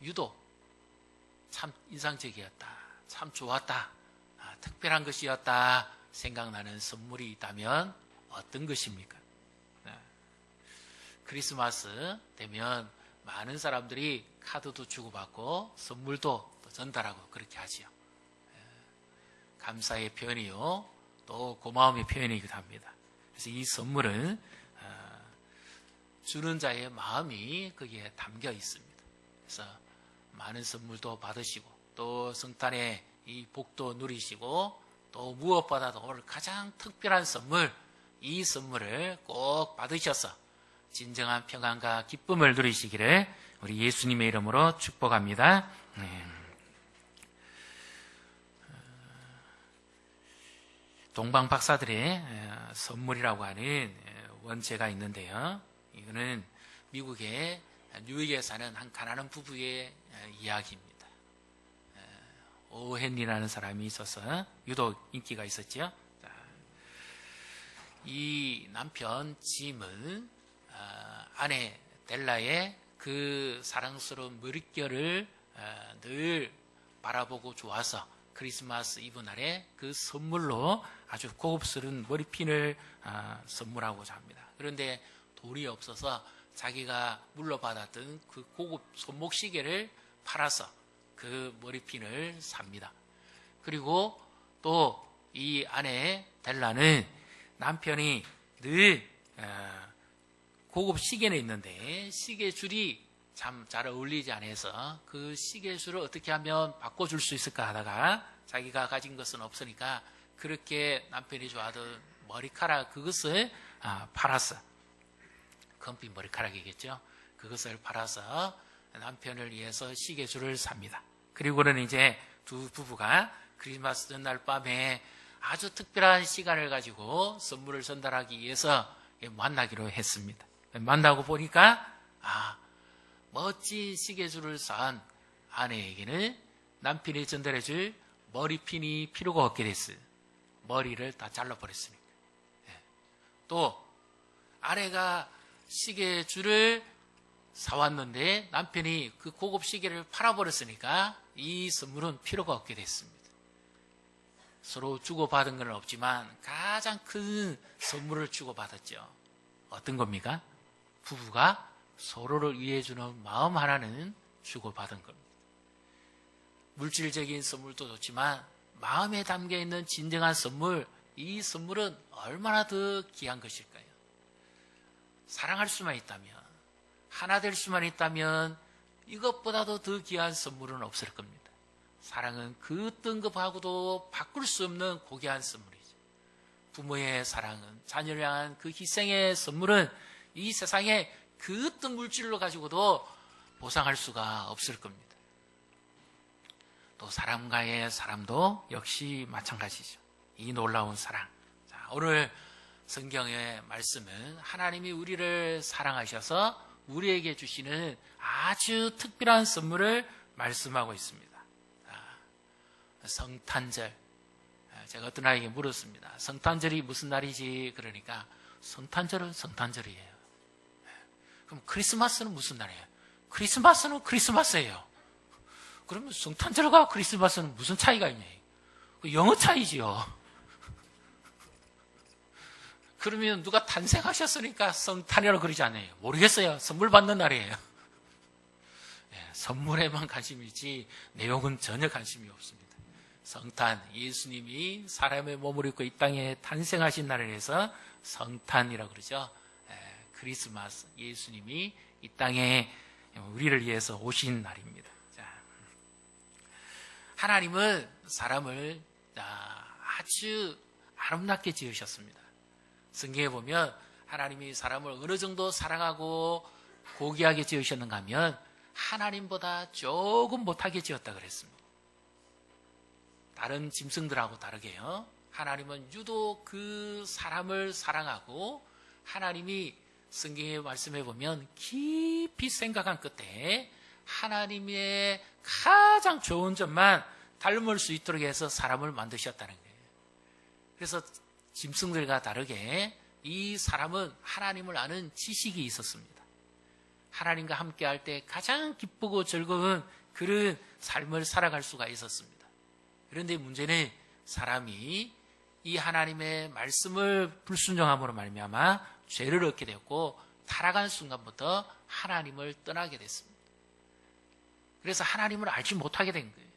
유독 참 인상적이었다, 참 좋았다, 특별한 것이었다 생각나는 선물이 있다면 어떤 것입니까? 크리스마스 되면 많은 사람들이 카드도 주고받고 선물도 전달하고 그렇게 하지요. 감사의 표현이요, 또 고마움의 표현이기도 합니다. 그래서 이 선물은 주는 자의 마음이 거기에 담겨 있습니다. 그래서 많은 선물도 받으시고 또 성탄의 이 복도 누리시고 또 무엇보다도 오늘 가장 특별한 선물, 이 선물을 꼭 받으셔서 진정한 평안과 기쁨을 누리시기를 우리 예수님의 이름으로 축복합니다. 동방 박사들의 선물이라고 하는 원제가 있는데요. 이거는 미국의 뉴욕에 사는 한 가난한 부부의 이야기입니다. 오 헨리라는 사람이 있어서 유독 인기가 있었죠. 이 남편 짐은 아내 델라의 그 사랑스러운 머릿결을 늘 바라보고 좋아서 크리스마스 이브 날에 그 선물로 아주 고급스러운 머리핀을 선물하고자 합니다. 그런데 돈이 없어서 자기가 물려받았던 그 고급 손목시계를 팔아서 그 머리핀을 삽니다. 그리고 또 이 아내 델라는 남편이 늘 고급 시계는 있는데 시계줄이 참 잘 어울리지 않아서 그 시계줄을 어떻게 하면 바꿔줄 수 있을까 하다가 자기가 가진 것은 없으니까 그렇게 남편이 좋아하던 머리카락 그것을 팔았어. 금빛 머리카락이겠죠. 그것을 팔아서 남편을 위해서 시계줄을 삽니다. 그리고는 이제 두 부부가 크리스마스 전날 밤에 아주 특별한 시간을 가지고 선물을 전달하기 위해서 만나기로 했습니다. 만나고 보니까 멋진 시계줄을 산 아내에게는 남편이 전달해줄 머리핀이 필요가 없게 됐어요. 머리를 다 잘라버렸으니까. 또 아내가 시계줄을 사왔는데 남편이 그 고급 시계를 팔아버렸으니까 이 선물은 필요가 없게 됐습니다. 서로 주고받은 건 없지만 가장 큰 선물을 주고받았죠. 어떤 겁니까? 부부가 서로를 위해주는 마음 하나는 주고받은 겁니다. 물질적인 선물도 좋지만 마음에 담겨있는 진정한 선물, 이 선물은 얼마나 더 귀한 것일까요? 사랑할 수만 있다면, 하나 될 수만 있다면 이것보다도 더 귀한 선물은 없을 겁니다. 사랑은 그 어떤 것하고도 바꿀 수 없는 고귀한 선물이죠. 부모의 사랑은, 자녀를 향한 그 희생의 선물은 이 세상에 그 어떤 물질로 가지고도 보상할 수가 없을 겁니다. 또 사람과의 사람도 역시 마찬가지죠. 이 놀라운 사랑. 자, 오늘 성경의 말씀은 하나님이 우리를 사랑하셔서 우리에게 주시는 아주 특별한 선물을 말씀하고 있습니다. 성탄절. 제가 어떤 아이에게 물었습니다. 성탄절이 무슨 날이지? 그러니까 성탄절은 성탄절이에요. 그럼 크리스마스는 무슨 날이에요? 크리스마스는 크리스마스예요. 그러면 성탄절과 크리스마스는 무슨 차이가 있냐? 영어 차이지요. 그러면 누가 탄생하셨으니까 성탄이라고 그러지 않아요. 모르겠어요. 선물 받는 날이에요. 선물에만 관심이지 내용은 전혀 관심이 없습니다. 성탄, 예수님이 사람의 몸을 입고 이 땅에 탄생하신 날을 해서 성탄이라고 그러죠. 크리스마스, 예수님이 이 땅에 우리를 위해서 오신 날입니다. 자, 하나님은 사람을 아주 아름답게 지으셨습니다. 성경에 보면 하나님이 사람을 어느 정도 사랑하고 고귀하게 지으셨는가 하면 하나님보다 조금 못하게 지었다 그랬습니다. 다른 짐승들하고 다르게요. 하나님은 유독 그 사람을 사랑하고 하나님이 성경에 말씀해 보면 깊이 생각한 끝에 하나님의 가장 좋은 점만 닮을 수 있도록 해서 사람을 만드셨다는 거예요. 그래서 짐승들과 다르게 이 사람은 하나님을 아는 지식이 있었습니다. 하나님과 함께 할 때 가장 기쁘고 즐거운 그런 삶을 살아갈 수가 있었습니다. 그런데 문제는 사람이 이 하나님의 말씀을 불순종함으로 말미암아 죄를 얻게 되었고 타락한 순간부터 하나님을 떠나게 됐습니다. 그래서 하나님을 알지 못하게 된 거예요.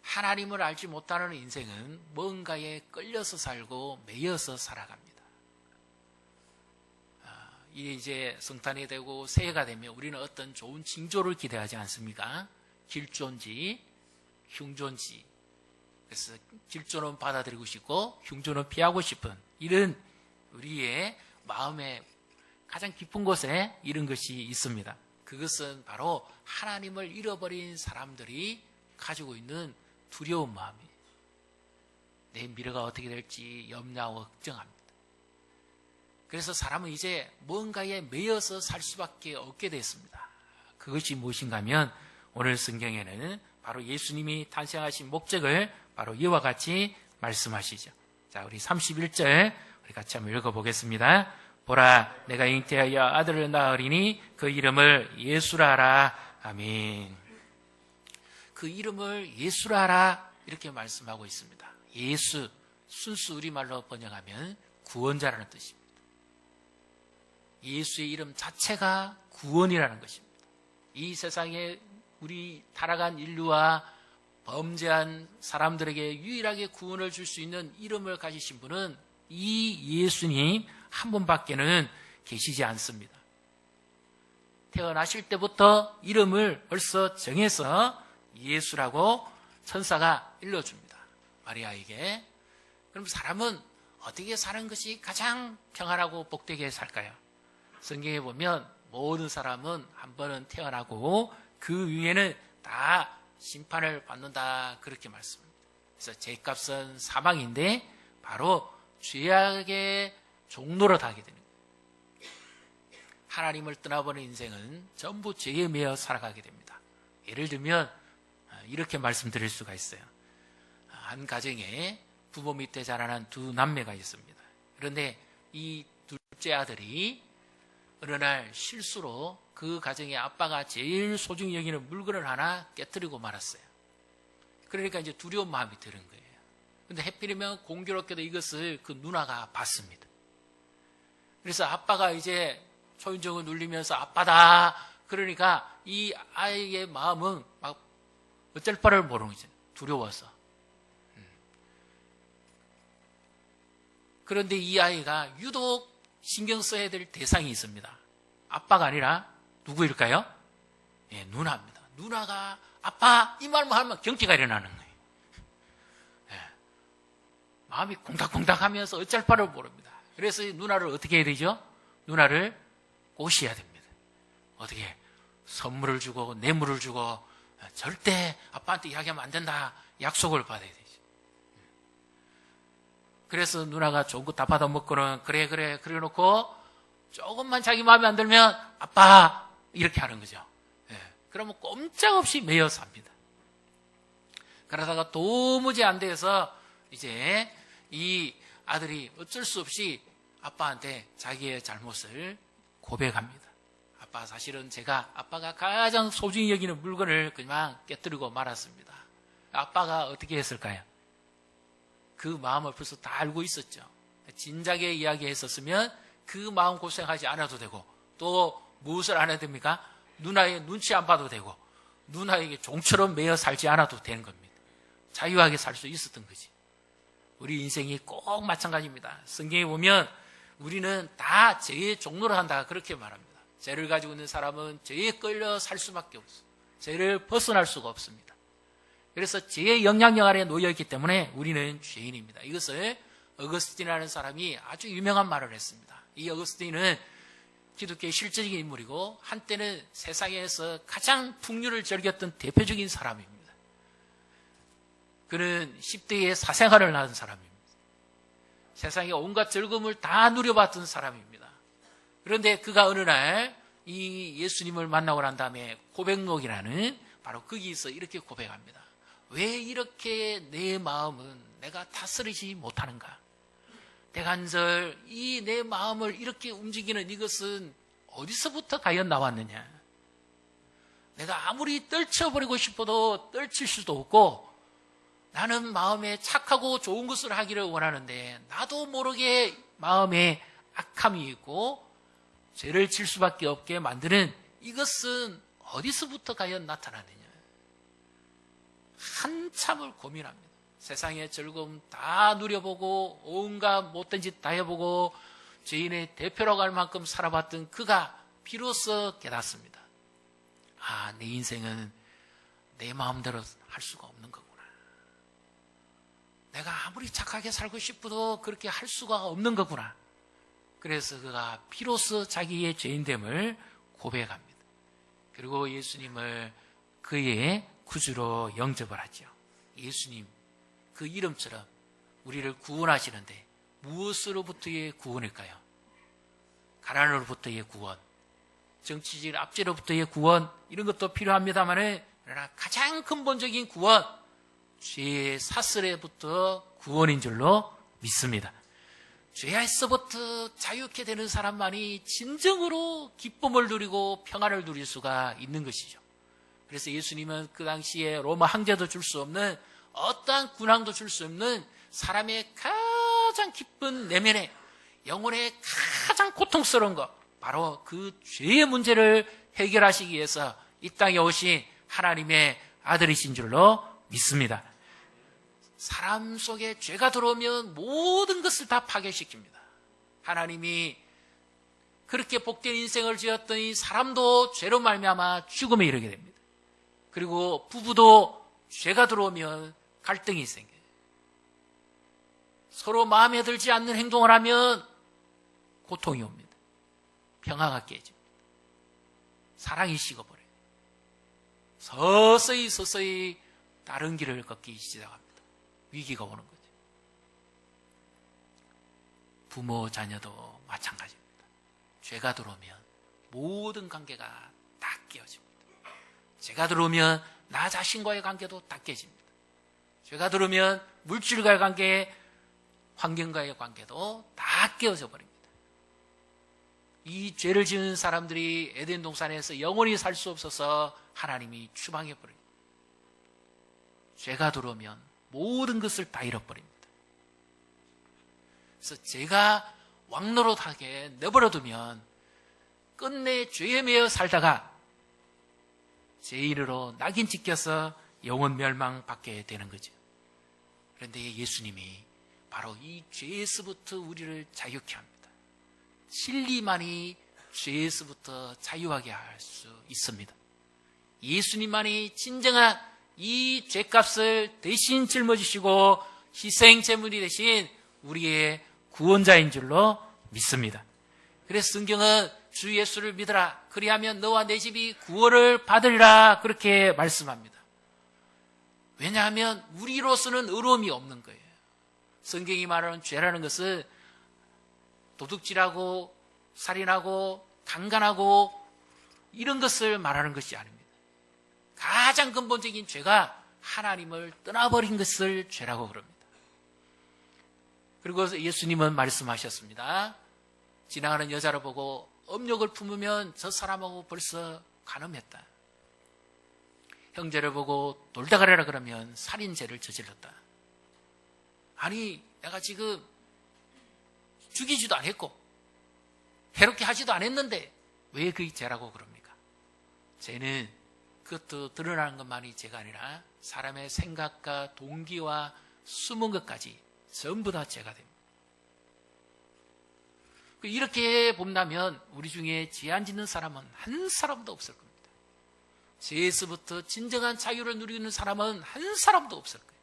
하나님을 알지 못하는 인생은 뭔가에 끌려서 살고 매여서 살아갑니다. 이제 성탄이 되고 새해가 되면 우리는 어떤 좋은 징조를 기대하지 않습니까? 길조인지 흉조인지. 그래서 길조는 받아들이고 싶고 흉조는 피하고 싶은 이런 우리의 마음의 가장 깊은 곳에 이런 것이 있습니다. 그것은 바로 하나님을 잃어버린 사람들이 가지고 있는 두려운 마음이에요. 내 미래가 어떻게 될지 염려하고 걱정합니다. 그래서 사람은 이제 뭔가에 매여서 살 수밖에 없게 됐습니다. 그것이 무엇인가 하면 오늘 성경에는 바로 예수님이 탄생하신 목적을 바로 이와 같이 말씀하시죠. 자, 우리 31절 우리 같이 한번 읽어보겠습니다. 보라, 내가 잉태하여 아들을 낳으리니 그 이름을 예수라 하라. 아멘. 그 이름을 예수라 하라 이렇게 말씀하고 있습니다. 예수, 순수 우리말로 번역하면 구원자라는 뜻입니다. 예수의 이름 자체가 구원이라는 것입니다. 이 세상에 우리 타락한 인류와 범죄한 사람들에게 유일하게 구원을 줄 수 있는 이름을 가지신 분은 이 예수님 한 분밖에는 계시지 않습니다. 태어나실 때부터 이름을 벌써 정해서 예수라고 천사가 일러줍니다. 마리아에게. 그럼 사람은 어떻게 사는 것이 가장 평안하고 복되게 살까요? 성경에 보면 모든 사람은 한 번은 태어나고 그 위에는 다 심판을 받는다 그렇게 말씀합니다. 그래서 죄값은 사망인데 바로 죄악의 종로로 가게 되는 거예요. 하나님을 떠나버린 인생은 전부 죄에 매여 살아가게 됩니다. 예를 들면 이렇게 말씀드릴 수가 있어요. 한 가정에 부모 밑에 자라난 두 남매가 있습니다. 그런데 이 둘째 아들이 어느 날 실수로 그 가정의 아빠가 제일 소중히 여기는 물건을 하나 깨뜨리고 말았어요. 그러니까 이제 두려운 마음이 드는 거예요. 근데 해필이면 공교롭게도 이것을 그 누나가 봤습니다. 그래서 아빠가 이제 초인종을 눌리면서 아빠다. 그러니까 이 아이의 마음은 막 어쩔 바를 모르는 거죠. 두려워서. 그런데 이 아이가 유독 신경 써야 될 대상이 있습니다. 아빠가 아니라 누구일까요? 예, 누나입니다. 누나가 아빠 이 말만 하면 경기가 일어나는 거예요. 예, 마음이 콩닥콩닥하면서 어쩔 바를 모릅니다. 그래서 이 누나를 어떻게 해야 되죠? 누나를 꼬셔야 됩니다. 어떻게 선물을 주고 뇌물을 주고 절대 아빠한테 이야기하면 안 된다 약속을 받아야 되죠. 그래서 누나가 좋은 거 다 받아먹고는 그래 놓고 조금만 자기 마음에 안 들면 아빠 이렇게 하는 거죠. 예, 그러면 꼼짝없이 매여 삽니다. 그러다가 도무지 안 돼서 이제 이 아들이 어쩔 수 없이 아빠한테 자기의 잘못을 고백합니다. 아빠 사실은 제가 아빠가 가장 소중히 여기는 물건을 그냥 깨뜨리고 말았습니다. 아빠가 어떻게 했을까요? 그 마음을 벌써 다 알고 있었죠. 진작에 이야기했었으면 그 마음 고생하지 않아도 되고 또 무엇을 안 해야 됩니까? 누나의 눈치 안 봐도 되고 누나에게 종처럼 매여 살지 않아도 되는 겁니다. 자유하게 살 수 있었던 거지. 우리 인생이 꼭 마찬가지입니다. 성경에 보면 우리는 다 죄의 종로를 한다 그렇게 말합니다. 죄를 가지고 있는 사람은 죄에 끌려 살 수밖에 없어요. 죄를 벗어날 수가 없습니다. 그래서 죄의 영향력 아래에 놓여있기 때문에 우리는 죄인입니다. 이것을 어거스틴이라는 사람이 아주 유명한 말을 했습니다. 이 어거스틴은 기독교의 실제적인 인물이고 한때는 세상에서 가장 풍류를 즐겼던 대표적인 사람입니다. 그는 10대에 사생활을 낳은 사람입니다. 세상의 온갖 즐거움을 다 누려봤던 사람입니다. 그런데 그가 어느 날 이 예수님을 만나고 난 다음에 고백록이라는 바로 거기서 이렇게 고백합니다. 왜 이렇게 내 마음은 내가 다스리지 못하는가? 대간절 이 내 마음을 이렇게 움직이는 이것은 어디서부터 과연 나왔느냐? 내가 아무리 떨쳐버리고 싶어도 떨칠 수도 없고, 나는 마음에 착하고 좋은 것을 하기를 원하는데 나도 모르게 마음에 악함이 있고 죄를 질 수밖에 없게 만드는 이것은 어디서부터 과연 나타나느냐? 한참을 고민합니다. 세상의 즐거움 다 누려보고 온갖 못된 짓 다 해보고 죄인의 대표라고 할 만큼 살아봤던 그가 비로소 깨닫습니다. 아, 내 인생은 내 마음대로 할 수가 없는 거구나. 내가 아무리 착하게 살고 싶어도 그렇게 할 수가 없는 거구나. 그래서 그가 비로소 자기의 죄인됨을 고백합니다. 그리고 예수님을 그의 구주로 영접을 하죠. 예수님, 그 이름처럼 우리를 구원하시는데 무엇으로부터의 구원일까요? 가난으로부터의 구원, 정치적 압제로부터의 구원, 이런 것도 필요합니다만, 그러나 가장 근본적인 구원, 죄의 사슬에부터 구원인 줄로 믿습니다. 죄에서부터 자유케 되는 사람만이 진정으로 기쁨을 누리고 평안을 누릴 수가 있는 것이죠. 그래서 예수님은 그 당시에 로마 황제도 줄 수 없는, 어떠한 군왕도 줄 수 없는 사람의 가장 깊은 내면에, 영혼의 가장 고통스러운 것, 바로 그 죄의 문제를 해결하시기 위해서 이 땅에 오신 하나님의 아들이신 줄로 믿습니다. 사람 속에 죄가 들어오면 모든 것을 다 파괴시킵니다. 하나님이 그렇게 복된 인생을 지었던 이 사람도 죄로 말미암아 죽음에 이르게 됩니다. 그리고 부부도 죄가 들어오면 갈등이 생겨요. 서로 마음에 들지 않는 행동을 하면 고통이 옵니다. 평화가 깨집니다. 사랑이 식어버려요. 서서히 다른 길을 걷기 시작합니다. 위기가 오는 거죠. 부모, 자녀도 마찬가지입니다. 죄가 들어오면 모든 관계가 다 깨어집니다. 죄가 들어오면 나 자신과의 관계도 다 깨집니다. 죄가 들어오면 물질과의 관계, 환경과의 관계도 다 깨어져 버립니다. 이 죄를 지은 사람들이 에덴 동산에서 영원히 살 수 없어서 하나님이 추방해 버립니다. 죄가 들어오면 모든 것을 다 잃어버립니다. 그래서 죄가 왕노릇하게 내버려두면 끝내 죄에 매여 살다가 죄인으로 낙인 찍혀서 영원 멸망받게 되는 거죠. 그런데 예수님이 바로 이 죄에서부터 우리를 자유케 합니다. 진리만이 죄에서부터 자유하게 할 수 있습니다. 예수님만이 진정한 이 죄값을 대신 짊어지시고 희생 제물이 되신 우리의 구원자인 줄로 믿습니다. 그래서 성경은 주 예수를 믿으라, 그리하면 너와 내 집이 구원을 받으리라, 그렇게 말씀합니다. 왜냐하면 우리로서는 의로움이 없는 거예요. 성경이 말하는 죄라는 것은 도둑질하고 살인하고 강간하고 이런 것을 말하는 것이 아닙니다. 가장 근본적인 죄가 하나님을 떠나버린 것을 죄라고 그럽니다. 그리고 예수님은 말씀하셨습니다. 지나가는 여자를 보고 음욕을 품으면 저 사람하고 벌써 간음했다. 형제를 보고 놀다 가려라 그러면 살인죄를 저질렀다. 아니, 내가 지금 죽이지도 않았고 해롭게 하지도 않았는데 왜 그게 죄라고 그럽니까? 죄는 그것도 드러나는 것만이 죄가 아니라 사람의 생각과 동기와 숨은 것까지 전부 다 죄가 됩니다. 이렇게 본다면 우리 중에 죄 안 짓는 사람은 한 사람도 없을 겁니다. 죄에서부터 진정한 자유를 누리는 사람은 한 사람도 없을 거예요.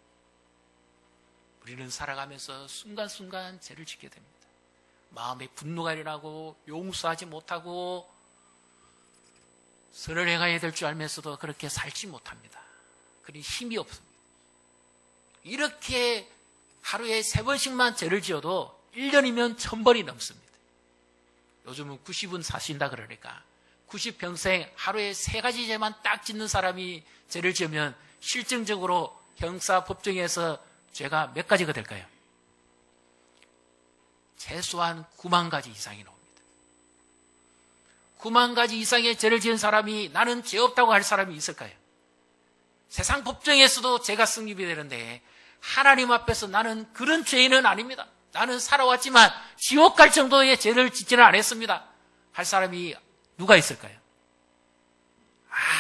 우리는 살아가면서 순간순간 죄를 짓게 됩니다. 마음에 분노가 일어나고 용서하지 못하고 선을 행해야 될 줄 알면서도 그렇게 살지 못합니다. 그러니 힘이 없습니다. 이렇게 하루에 3번씩만 죄를 지어도 1년이면 1000번이 넘습니다. 요즘은 90은 사신다 그러니까 90평생 하루에 3가지 죄만 딱 짓는 사람이 죄를 지으면 실증적으로 형사법정에서 죄가 몇 가지가 될까요? 최소한 9만 가지 이상이 나옵니다. 9만 가지 이상의 죄를 지은 사람이 나는 죄 없다고 할 사람이 있을까요? 세상 법정에서도 죄가 성립이 되는데 하나님 앞에서 나는 그런 죄인은 아닙니다. 나는 살아왔지만 지옥 갈 정도의 죄를 짓지는 않았습니다. 할 사람이 누가 있을까요?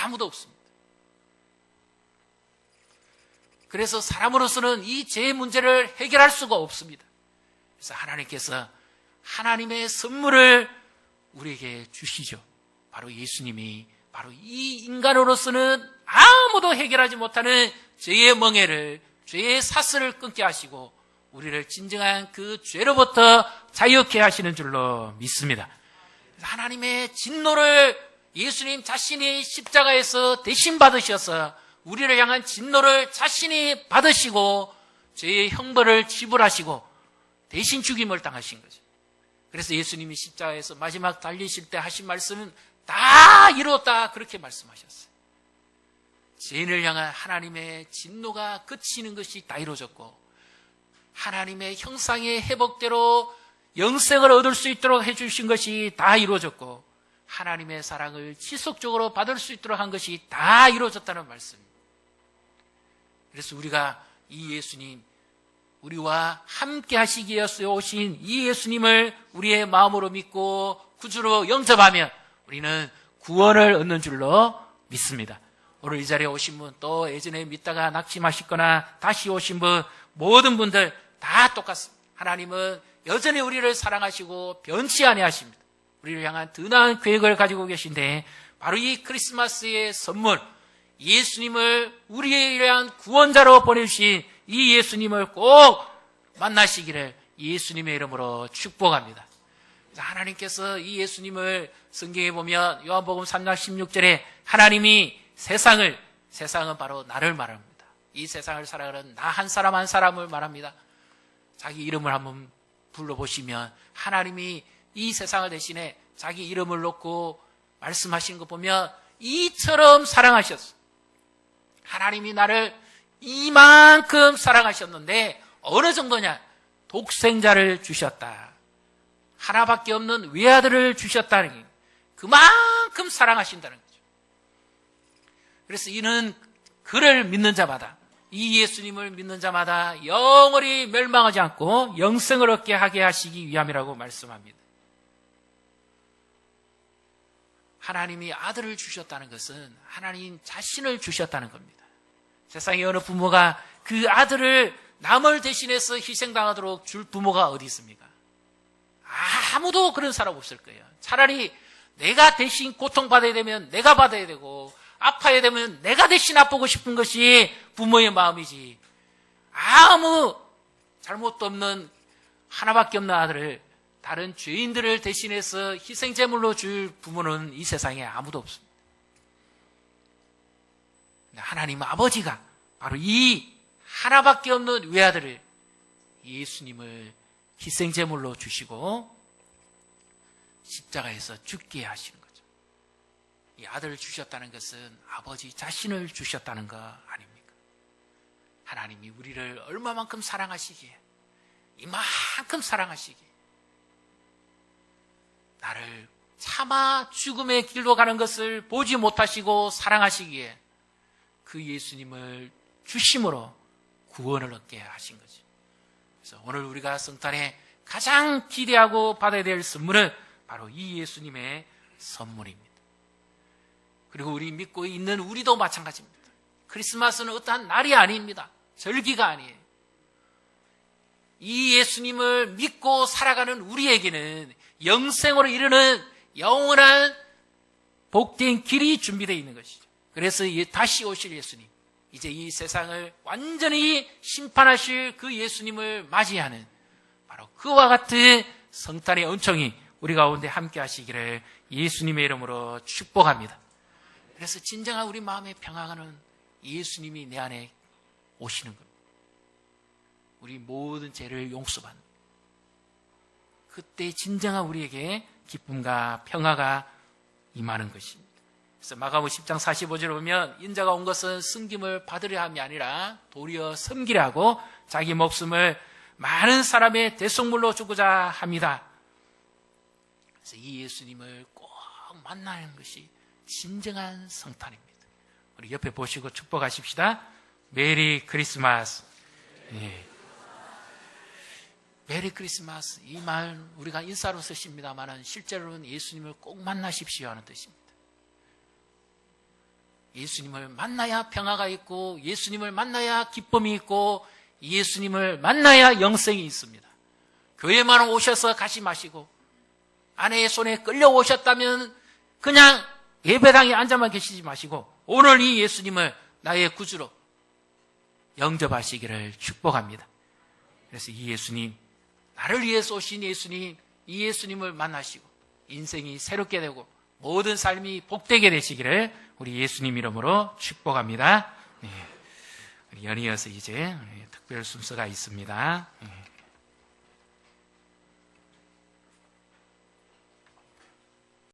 아무도 없습니다. 그래서 사람으로서는 이 죄의 문제를 해결할 수가 없습니다. 그래서 하나님께서 하나님의 선물을 우리에게 주시죠. 바로 예수님이 바로 이 인간으로서는 아무도 해결하지 못하는 죄의 멍에를, 죄의 사슬을 끊게 하시고 우리를 진정한 그 죄로부터 자유케 하시는 줄로 믿습니다. 하나님의 진노를 예수님 자신이 십자가에서 대신 받으셔서 우리를 향한 진노를 자신이 받으시고 죄의 형벌을 지불하시고 대신 죽임을 당하신 거죠. 그래서 예수님이 십자가에서 마지막 달리실 때 하신 말씀은 다 이루었다 그렇게 말씀하셨어요. 죄인을 향한 하나님의 진노가 그치는 것이 다 이루어졌고 하나님의 형상의 회복대로 영생을 얻을 수 있도록 해주신 것이 다 이루어졌고 하나님의 사랑을 지속적으로 받을 수 있도록 한 것이 다 이루어졌다는 말씀입니다. 그래서 우리가 이 예수님, 우리와 함께 하시기 위해서 오신 이 예수님을 우리의 마음으로 믿고 구주로 영접하면 우리는 구원을 얻는 줄로 믿습니다. 오늘 이 자리에 오신 분, 또 예전에 믿다가 낙심하셨거나 다시 오신 분, 모든 분들 다 똑같습니다. 하나님은 여전히 우리를 사랑하시고 변치 아니하십니다. 우리를 향한 더 나은 계획을 가지고 계신데 바로 이 크리스마스의 선물, 예수님을 우리에 대한 구원자로 보내주신 이 예수님을 꼭 만나시기를 예수님의 이름으로 축복합니다. 하나님께서 이 예수님을 성경에 보면 요한복음 3장 16절에 하나님이 세상은 바로 나를 말합니다. 이 세상을 살아가는 나 한 사람 한 사람을 말합니다. 자기 이름을 한번 불러보시면 하나님이 이 세상을 대신에 자기 이름을 놓고 말씀하시는 거 보면 이처럼 사랑하셨어. 하나님이 나를 이만큼 사랑하셨는데 어느 정도냐? 독생자를 주셨다. 하나밖에 없는 외아들을 주셨다는 게 그만큼 사랑하신다는 거죠. 그래서 이는 그를 믿는 자마다, 이 예수님을 믿는 자마다 영원히 멸망하지 않고 영생을 얻게 하게 하시기 위함이라고 말씀합니다. 하나님이 아들을 주셨다는 것은 하나님 자신을 주셨다는 겁니다. 세상에 어느 부모가 그 아들을 남을 대신해서 희생당하도록 줄 부모가 어디 있습니까? 아무도 그런 사람 없을 거예요. 차라리 내가 대신 고통받아야 되면 내가 받아야 되고 아파야 되면 내가 대신 아프고 싶은 것이 부모의 마음이지, 아무 잘못도 없는 하나밖에 없는 아들을 다른 죄인들을 대신해서 희생제물로 줄 부모는 이 세상에 아무도 없습니다. 하나님 아버지가 바로 이 하나밖에 없는 외아들을, 예수님을 희생제물로 주시고 십자가에서 죽게 하시는 거죠. 이 아들을 주셨다는 것은 아버지 자신을 주셨다는 거 아닙니까? 하나님이 우리를 얼마만큼 사랑하시기에, 이만큼 사랑하시기에 나를 차마 죽음의 길로 가는 것을 보지 못하시고 사랑하시기에 그 예수님을 주심으로 구원을 얻게 하신 거죠. 그래서 오늘 우리가 성탄에 가장 기대하고 받아야 될 선물은 바로 이 예수님의 선물입니다. 그리고 우리 믿고 있는 우리도 마찬가지입니다. 크리스마스는 어떠한 날이 아닙니다. 절기가 아니에요. 이 예수님을 믿고 살아가는 우리에게는 영생으로 이르는 영원한 복된 길이 준비되어 있는 것이죠. 그래서 다시 오실 예수님, 이제 이 세상을 완전히 심판하실 그 예수님을 맞이하는 바로 그와 같은 성탄의 은총이 우리 가운데 함께 하시기를 예수님의 이름으로 축복합니다. 그래서 진정한 우리 마음의 평안은 예수님이 내 안에 오시는 겁니다. 우리 모든 죄를 용서받는, 그때 진정한 우리에게 기쁨과 평화가 임하는 것입니다. 그래서 마가복음 10장 45절에 보면 인자가 온 것은 섬김을 받으려 함이 아니라 도리어 섬기려 하고 자기 목숨을 많은 사람의 대속물로 주고자 합니다. 그래서 이 예수님을 꼭 만나는 것이 진정한 성탄입니다. 우리 옆에 보시고 축복하십시다. 메리 크리스마스. 예. 메리 크리스마스. 이 말 우리가 인사로 쓰십니다만 실제로는 예수님을 꼭 만나십시오 하는 뜻입니다. 예수님을 만나야 평화가 있고, 예수님을 만나야 기쁨이 있고, 예수님을 만나야 영생이 있습니다. 교회만 오셔서 가지 마시고, 아내의 손에 끌려오셨다면 그냥 예배당에 앉아만 계시지 마시고, 오늘 이 예수님을 나의 구주로 영접하시기를 축복합니다. 그래서 이 예수님, 나를 위해서 오신 예수님, 이 예수님을 만나시고 인생이 새롭게 되고 모든 삶이 복되게 되시기를 우리 예수님 이름으로 축복합니다. 네. 연이어서 이제 특별 순서가 있습니다. 네.